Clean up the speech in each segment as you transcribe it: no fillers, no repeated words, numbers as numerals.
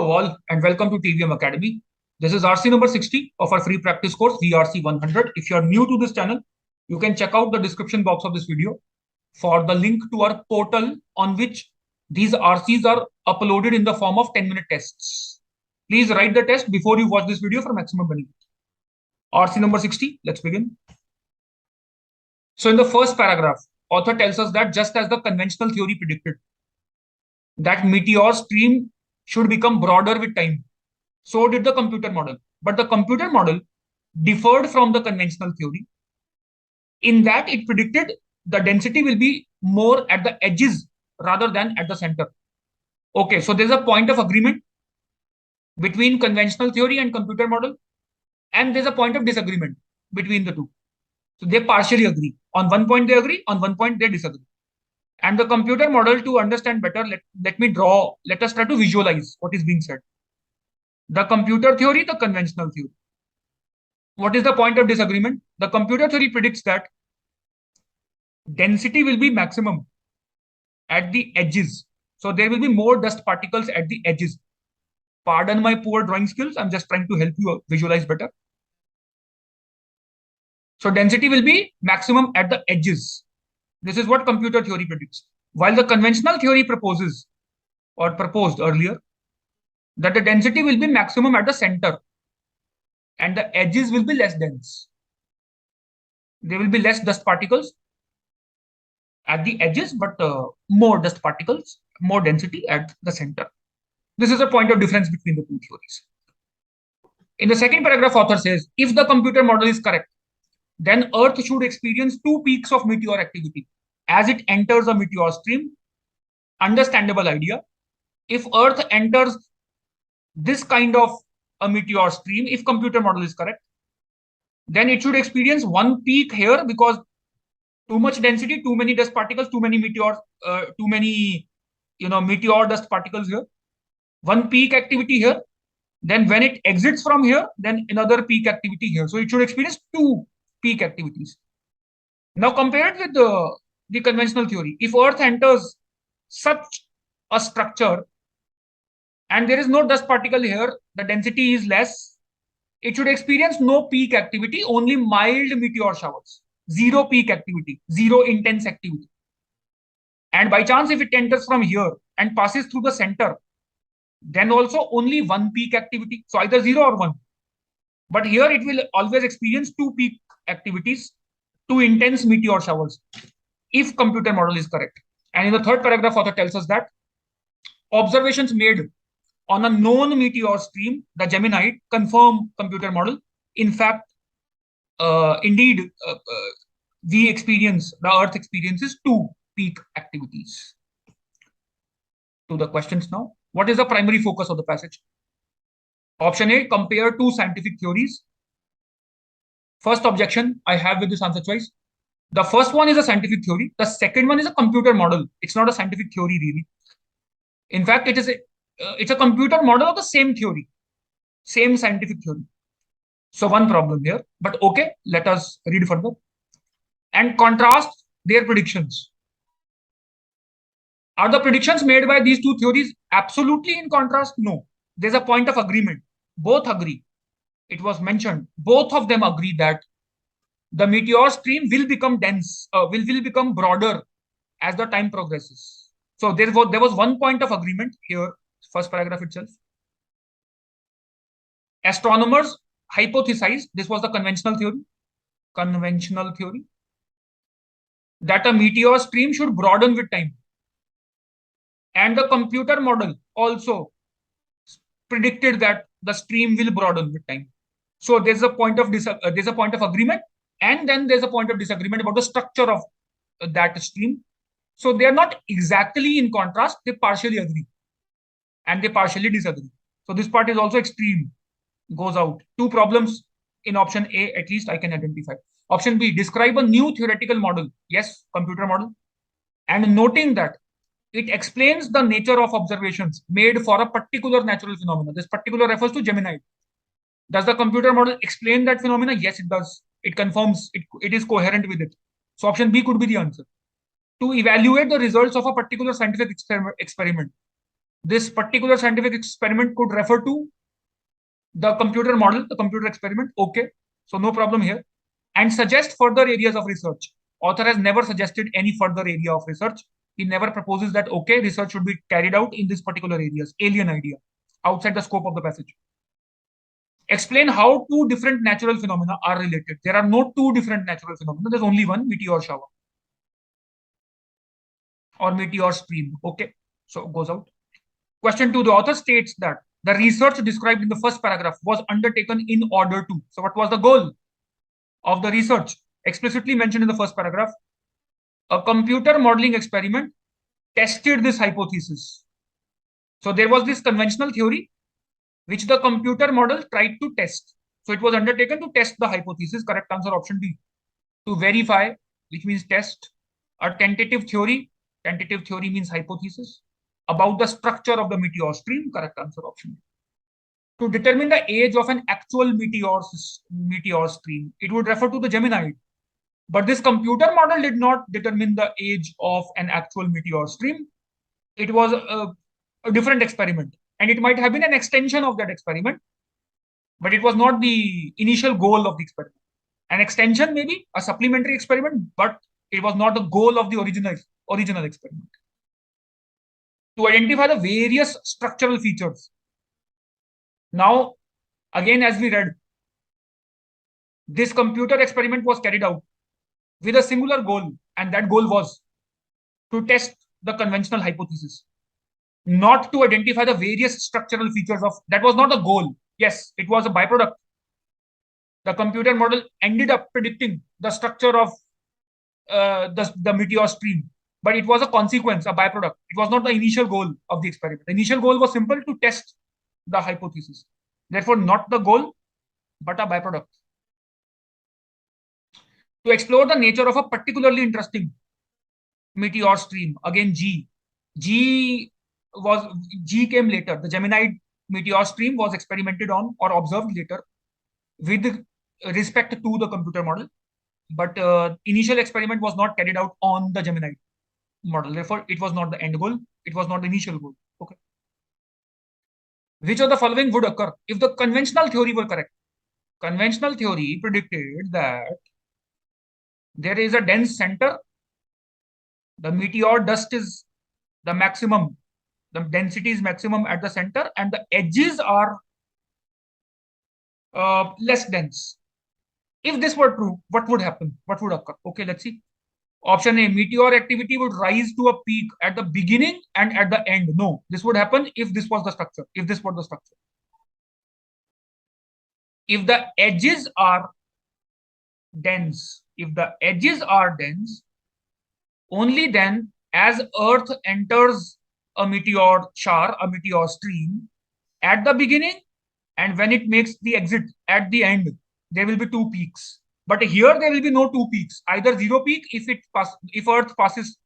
Hello all and welcome to TVM Academy. This is RC number 60 of our free practice course VRC 100. If you are new to this channel, you can check out the description box of this video for the link to our portal on which these RCs are uploaded in the form of 10-minute tests. Please write the test before you watch this video for maximum benefit. RC number 60, let's begin. So in the first paragraph, author tells us that just as the conventional theory predicted, that meteor stream should become broader with time. So did the computer model. But the computer model differed from the conventional theory in that it predicted the density will be more at the edges rather than at the center. Okay, so there's a point of agreement between conventional theory and computer model, and there's a point of disagreement between the two. So they partially agree. On one point they agree, on one point they disagree. And the computer model, to understand better, let us try to visualize what is being said. The computer theory, the conventional theory. What is the point of disagreement? The computer theory predicts that density will be maximum at the edges. So there will be more dust particles at the edges. Pardon my poor drawing skills. I'm just trying to help you visualize better. So density will be maximum at the edges. This is what computer theory predicts. While the conventional theory proposes or proposed earlier that the density will be maximum at the center and the edges will be less dense. There will be less dust particles at the edges, but more dust particles, more density at the center. This is a point of difference between the two theories. In the second paragraph, author says, if the computer model is correct, then Earth should experience two peaks of meteor activity as it enters a meteor stream. Understandable idea. If Earth enters this kind of a meteor stream, if computer model is correct, then it should experience one peak here because too much density, too many dust particles, too many meteor dust particles here. One peak activity here. Then when it exits from here, then another peak activity here. So it should experience two peak activities. Now compare it with the conventional theory. If Earth enters such a structure and there is no dust particle here, the density is less, it should experience no peak activity, only mild meteor showers. Zero peak activity, zero intense activity. And by chance, if it enters from here and passes through the center, then also only one peak activity. So either 0 or 1. But here it will always experience two peak activities, two intense meteor showers, if computer model is correct. And in the third paragraph, author tells us that observations made on a known meteor stream, the Gemini, confirm computer model. In fact, the Earth experiences two peak activities. To the questions now. What is the primary focus of the passage? Option A, compare two scientific theories. First objection I have with this answer choice. The first one is a scientific theory. The second one is a computer model. It's not a scientific theory really. In fact, it's a computer model of the same theory, same scientific theory. So one problem here, but okay, let us read further and contrast their predictions. Are the predictions made by these two theories absolutely in contrast? No. There's a point of agreement. Both agree. It was mentioned. Both of them agree that the meteor stream will become dense, will become broader as the time progresses. So there was one point of agreement here, first paragraph itself. Astronomers hypothesized, this was the conventional theory, that a meteor stream should broaden with time. And the computer model also predicted that the stream will broaden with time. So there's a point of agreement, and then there's a point of disagreement about the structure of that stream. So they are not exactly in contrast, they partially agree and they partially disagree. So this part is also extreme, goes out. Two problems in option A, at least I can identify. Option B, describe a new theoretical model. Yes, computer model. And noting that it explains the nature of observations made for a particular natural phenomenon. This particular refers to Gemini. Does the computer model explain that phenomena? Yes, it does. It confirms it is coherent with it. So option B could be the answer. To evaluate the results of a particular scientific experiment. This particular scientific experiment could refer to the computer model, the computer experiment. Okay, so no problem here. And suggest further areas of research. Author has never suggested any further area of research. He never proposes that, okay, research should be carried out in this particular areas. Alien idea, outside the scope of the passage. Explain how two different natural phenomena are related. There are no two different natural phenomena. There's only one, meteor shower or meteor stream. Okay, so it goes out. Question 2, the author states that the research described in the first paragraph was undertaken in order to. So what was the goal of the research? Explicitly mentioned in the first paragraph. A computer modeling experiment tested this hypothesis. So there was this conventional theory which the computer model tried to test. So it was undertaken to test the hypothesis. Correct answer option D. To verify, which means test. A tentative theory. Tentative theory means hypothesis about the structure of the meteor stream. Correct answer option D. To determine the age of an actual meteor stream, it would refer to the Gemini. But this computer model did not determine the age of an actual meteor stream. It was a different experiment. And it might have been an extension of that experiment, but it was not the initial goal of the experiment. An extension, maybe a supplementary experiment, but it was not the goal of the original experiment. To identify the various structural features. Now, again, as we read, this computer experiment was carried out with a singular goal, and that goal was to test the conventional hypothesis, not to identify the various structural features of. That was not a goal. Yes, it was a byproduct. The computer model ended up predicting the structure of the meteor stream, but it was a consequence, a byproduct. It was not the initial goal of the experiment. The initial goal was simple, to test the hypothesis. Therefore, not the goal, but a byproduct. To explore the nature of a particularly interesting meteor stream, again G. G came later. The Gemini meteor stream was experimented on or observed later with respect to the computer model, but initial experiment was not carried out on the Gemini model. Therefore, it was not the end goal. It was not the initial goal. Okay. Which of the following would occur if the conventional theory were correct? Conventional theory predicted that there is a dense center. The meteor dust is the maximum. The density is maximum at the center, and the edges are less dense. If this were true, what would happen? What would occur? Okay, let's see. Option A, meteor activity would rise to a peak at the beginning and at the end. No, this would happen if this was the structure. If this were the structure. If the edges are dense, only then, as Earth enters a meteor shower, a meteor stream, at the beginning and when it makes the exit at the end, there will be two peaks. But here there will be no two peaks. Either zero peak if Earth passes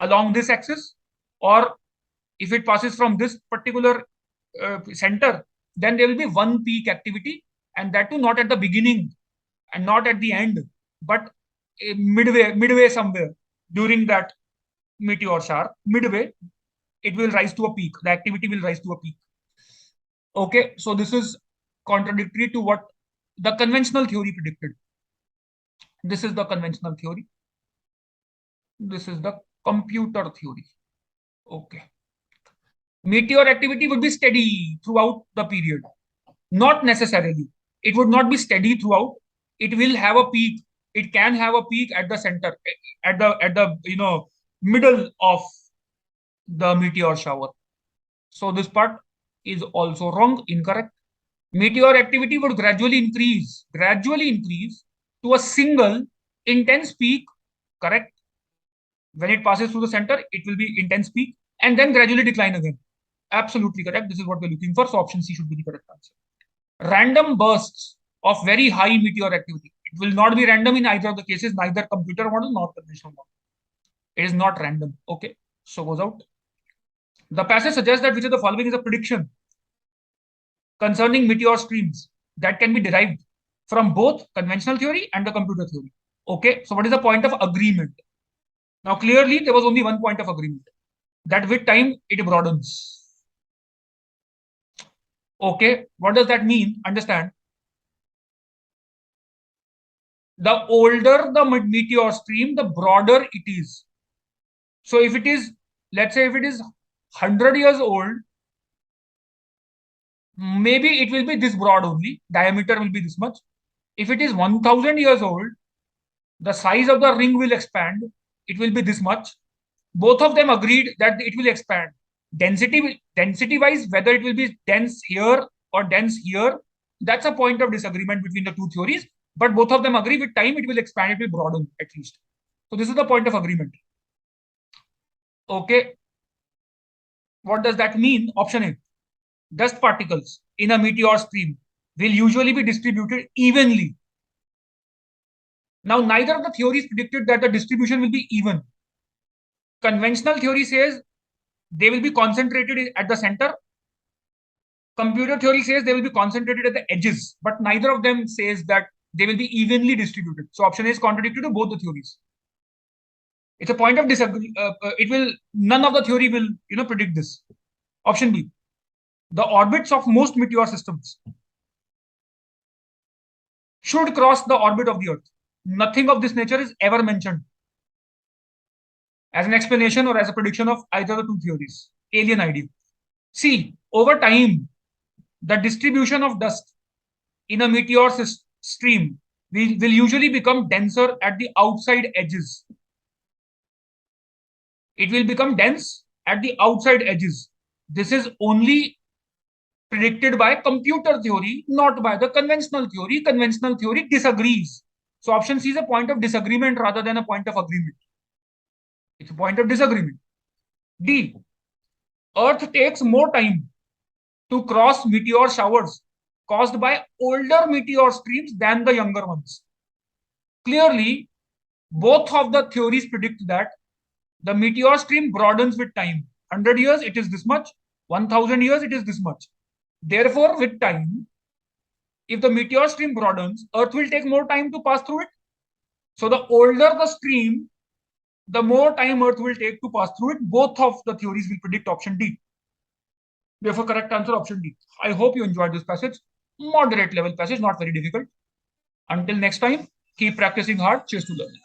along this axis, or if it passes from this particular center, then there will be one peak activity, and that too not at the beginning and not at the end, but midway somewhere during that meteor shower. Midway, it will rise to a peak. The activity will rise to a peak. Okay, so this is contradictory to what the conventional theory predicted. This is the conventional theory. This is the computer theory. Okay. Meteor activity would be steady throughout the period. Not necessarily. It would not be steady throughout. It will have a peak. It can have a peak at the center, at the middle of the meteor shower. So this part is also wrong, incorrect. Meteor activity would gradually increase to a single intense peak, correct? When it passes through the center, it will be intense peak and then gradually decline again. Absolutely correct. This is what we're looking for. So option C should be the correct answer. Random bursts of very high meteor activity. It will not be random in either of the cases, neither computer model nor conventional model. It is not random. Okay, so goes out. The passage suggests that which of the following is a prediction concerning meteor streams that can be derived from both conventional theory and the computer theory. Okay, so what is the point of agreement? Now, clearly, there was only one point of agreement. that with time it broadens. Okay, what does that mean? Understand, the older the meteor stream, the broader it is. So if it is, let's say if it is 100 years old, maybe it will be this broad only, diameter will be this much. If it is 1000 years old, the size of the ring will expand, it will be this much. Both of them agreed that it will expand. Density wise, whether it will be dense here or dense here, that's a point of disagreement between the two theories. But both of them agree with time it will expand, it will broaden at least. So this is the point of agreement. Okay. What does that mean? Option A. Dust particles in a meteor stream will usually be distributed evenly. Now, neither of the theories predicted that the distribution will be even. Conventional theory says they will be concentrated at the center. Computer theory says they will be concentrated at the edges, but neither of them says that they will be evenly distributed. So option A is contradictory to both the theories. It's a point of disagree. None of the theory will predict this. Option B. The orbits of most meteor systems should cross the orbit of the Earth. Nothing of this nature is ever mentioned as an explanation or as a prediction of either the two theories. Alien idea. See, over time, the distribution of dust in a meteor stream will usually become denser at the outside edges. It will become dense at the outside edges. This is only predicted by computer theory, not by the conventional theory. Conventional theory disagrees. So option C is a point of disagreement rather than a point of agreement. It's a point of disagreement. D. Earth takes more time to cross meteor showers caused by older meteor streams than the younger ones. Clearly, both of the theories predict that the meteor stream broadens with time. 100 years, it is this much. 1000 years, it is this much. Therefore, with time, if the meteor stream broadens, Earth will take more time to pass through it. So the older the stream, the more time Earth will take to pass through it. Both of the theories will predict option D. Therefore, correct answer option D. I hope you enjoyed this passage. Moderate level passage, not very difficult. Until next time, keep practicing hard. Cheers to learning.